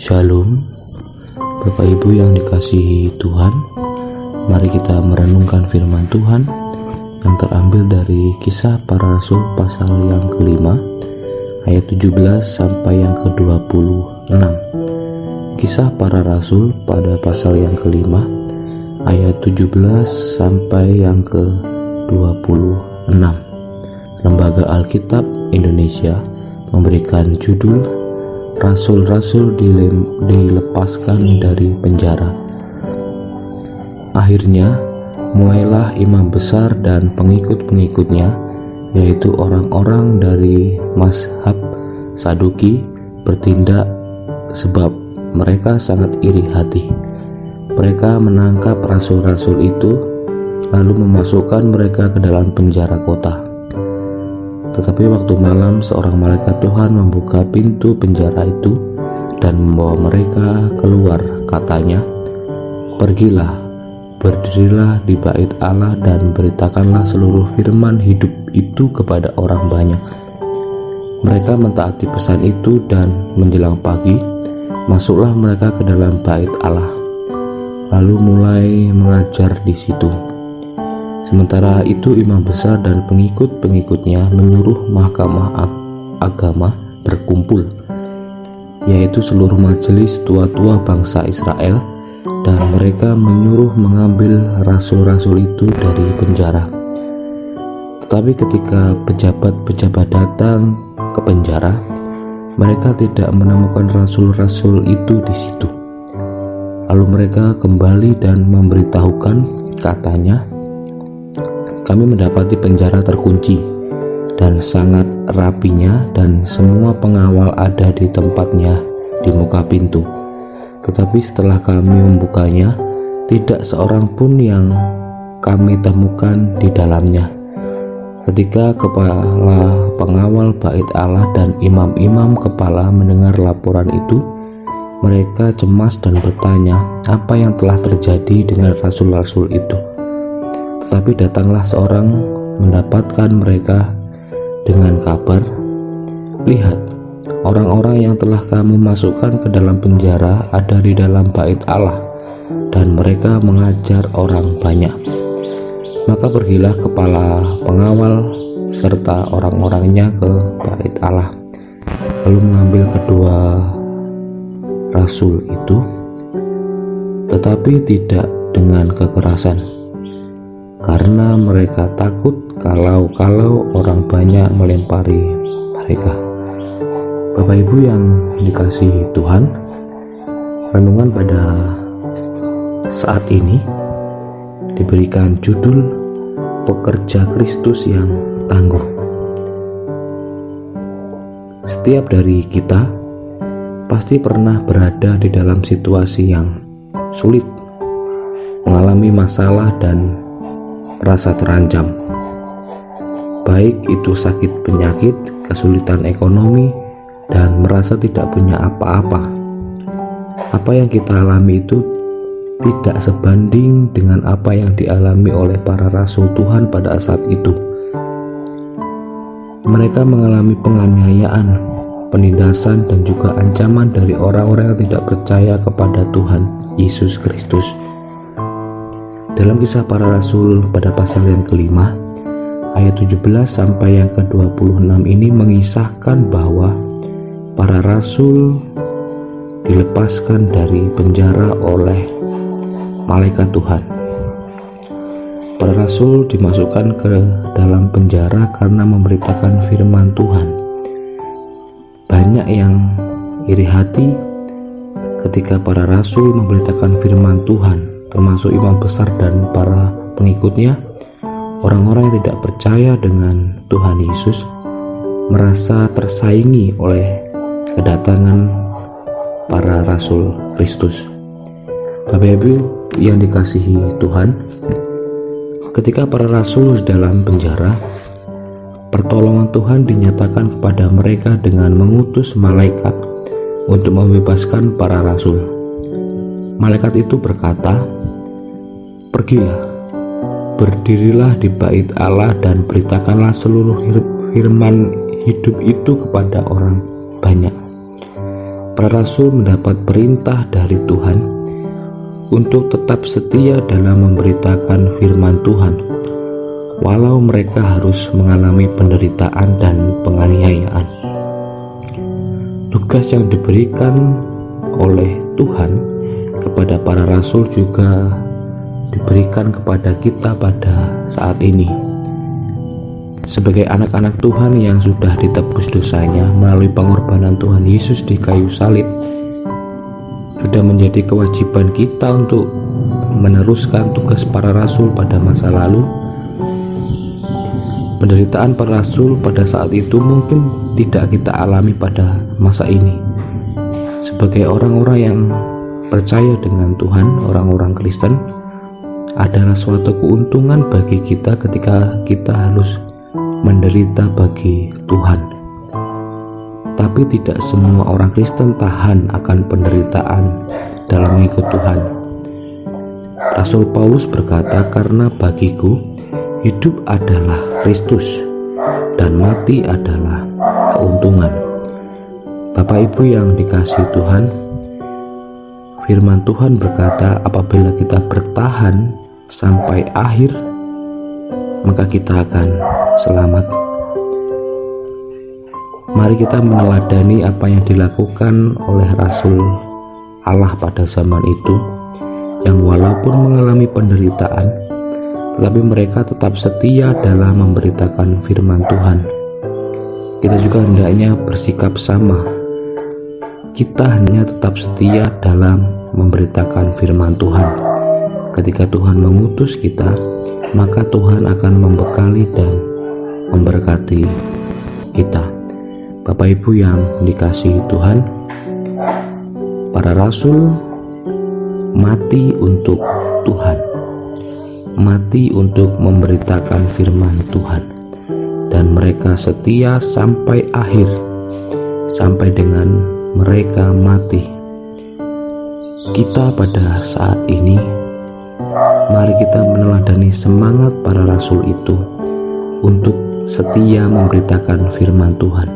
Shalom, Bapak Ibu yang dikasihi Tuhan. Mari kita merenungkan firman Tuhan yang terambil dari Kisah Para Rasul pasal yang kelima, ayat 17 sampai yang ke-26. Kisah Para Rasul pada pasal yang kelima, ayat 17 sampai yang ke-26. Lembaga Alkitab Indonesia memberikan judul Rasul-rasul dilepaskan dari penjara. Akhirnya mulailah imam besar dan pengikut-pengikutnya, yaitu orang-orang dari mazhab Saduki, bertindak sebab mereka sangat iri hati. Mereka menangkap rasul-rasul itu lalu memasukkan mereka ke dalam penjara kota. Tetapi waktu malam seorang malaikat Tuhan membuka pintu penjara itu dan membawa mereka keluar. Katanya, "Pergilah, berdirilah di bait Allah dan beritakanlah seluruh firman hidup itu kepada orang banyak." Mereka mentaati pesan itu dan menjelang pagi masuklah mereka ke dalam bait Allah, lalu mulai mengajar di situ. Sementara itu imam besar dan pengikut-pengikutnya menyuruh mahkamah agama berkumpul, yaitu seluruh majelis tua-tua bangsa Israel, dan mereka menyuruh mengambil rasul-rasul itu dari penjara. Tetapi ketika pejabat-pejabat datang ke penjara, mereka tidak menemukan rasul-rasul itu di situ. Lalu mereka kembali dan memberitahukan, katanya, "Kami mendapati penjara terkunci dan sangat rapinya, dan semua pengawal ada di tempatnya di muka pintu. Tetapi setelah kami membukanya, tidak seorang pun yang kami temukan di dalamnya." Ketika kepala pengawal bait Allah dan imam-imam kepala mendengar laporan itu, mereka cemas dan bertanya apa yang telah terjadi dengan rasul-rasul itu. Tetapi datanglah seorang mendapatkan mereka dengan kabar, "Lihat, orang-orang yang telah kamu masukkan ke dalam penjara ada di dalam bait Allah, dan mereka mengajar orang banyak." Maka pergilah kepala pengawal serta orang-orangnya ke bait Allah, lalu mengambil kedua rasul itu, tetapi tidak dengan kekerasan, karena mereka takut kalau orang banyak melempari mereka. Bapak Ibu yang dikasihi Tuhan, renungan pada saat ini diberikan judul Pekerja Kristus yang Tangguh. Setiap dari kita pasti pernah berada di dalam situasi yang sulit, mengalami masalah dan merasa terancam, baik itu sakit penyakit, kesulitan ekonomi, dan merasa tidak punya apa-apa. Apa yang kita alami itu tidak sebanding dengan apa yang dialami oleh para rasul Tuhan pada saat itu. Mereka mengalami penganiayaan, penindasan, dan juga ancaman dari orang-orang yang tidak percaya kepada Tuhan Yesus Kristus. Dalam Kisah Para Rasul pada pasal yang kelima, ayat 17 sampai yang ke-26 ini mengisahkan bahwa para rasul dilepaskan dari penjara oleh malaikat Tuhan. Para rasul dimasukkan ke dalam penjara karena memberitakan firman Tuhan. Banyak yang iri hati ketika para rasul memberitakan firman Tuhan, termasuk imam besar dan para pengikutnya. Orang-orang yang tidak percaya dengan Tuhan Yesus merasa tersaingi oleh kedatangan para rasul Kristus. Bapak Ibu yang dikasihi Tuhan, ketika para rasul dalam penjara, pertolongan Tuhan dinyatakan kepada mereka dengan mengutus malaikat untuk membebaskan para rasul. Malaikat itu berkata, "Pergilah, berdirilah di bait Allah dan beritakanlah seluruh firman hidup itu kepada orang banyak." para rasul mendapat perintah dari Tuhan untuk tetap setia dalam memberitakan firman Tuhan, walau mereka harus mengalami penderitaan dan penganiayaan. Tugas yang diberikan oleh Tuhan kepada para rasul juga diberikan kepada kita pada saat ini. Sebagai anak-anak Tuhan yang sudah ditebus dosanya melalui pengorbanan Tuhan Yesus di kayu salib, sudah menjadi kewajiban kita untuk meneruskan tugas para rasul pada masa lalu. Penderitaan para rasul pada saat itu mungkin tidak kita alami pada masa ini. Sebagai orang-orang yang percaya dengan Tuhan, orang-orang Kristen, adalah suatu keuntungan bagi kita ketika kita harus menderita bagi Tuhan. Tapi tidak semua orang Kristen tahan akan penderitaan dalam mengikut Tuhan. Rasul Paulus berkata, "Karena bagiku hidup adalah Kristus dan mati adalah keuntungan." Bapak Ibu yang dikasihi Tuhan, firman Tuhan berkata, apabila kita bertahan sampai akhir, maka kita akan selamat. Mari kita meneladani apa yang dilakukan oleh Rasul Allah pada zaman itu, yang walaupun mengalami penderitaan, tetapi mereka tetap setia dalam memberitakan firman Tuhan. Kita juga hendaknya bersikap sama. Kita hanya tetap setia dalam memberitakan firman Tuhan. Ketika Tuhan mengutus kita, maka Tuhan akan membekali dan memberkati kita. Bapak Ibu yang dikasihi Tuhan, para rasul mati untuk Tuhan, mati untuk memberitakan firman Tuhan, dan mereka setia sampai akhir, sampai dengan mereka mati. Kita pada saat ini, mari kita meneladani semangat para rasul itu untuk setia memberitakan firman Tuhan.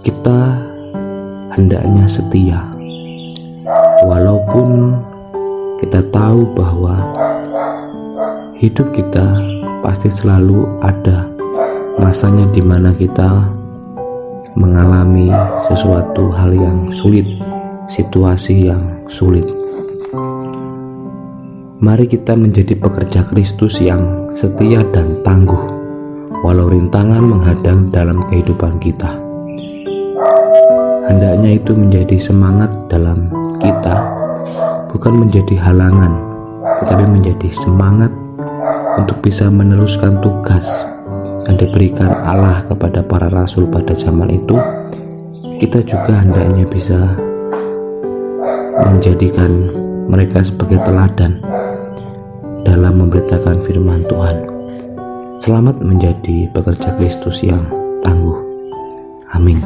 Kita hendaknya setia, walaupun kita tahu bahwa hidup kita pasti selalu ada masanya di mana kita mengalami sesuatu hal yang sulit, situasi yang sulit. Mari kita menjadi pekerja Kristus yang setia dan tangguh, walau rintangan menghadang dalam kehidupan kita. Hendaknya itu menjadi semangat dalam kita, bukan menjadi halangan, tetapi menjadi semangat untuk bisa meneruskan tugas yang diberikan Allah kepada para rasul pada zaman itu. Kita juga hendaknya bisa menjadikan mereka sebagai teladan dalam memberitakan firman Tuhan. Selamat menjadi pekerja Kristus yang tangguh. Amin.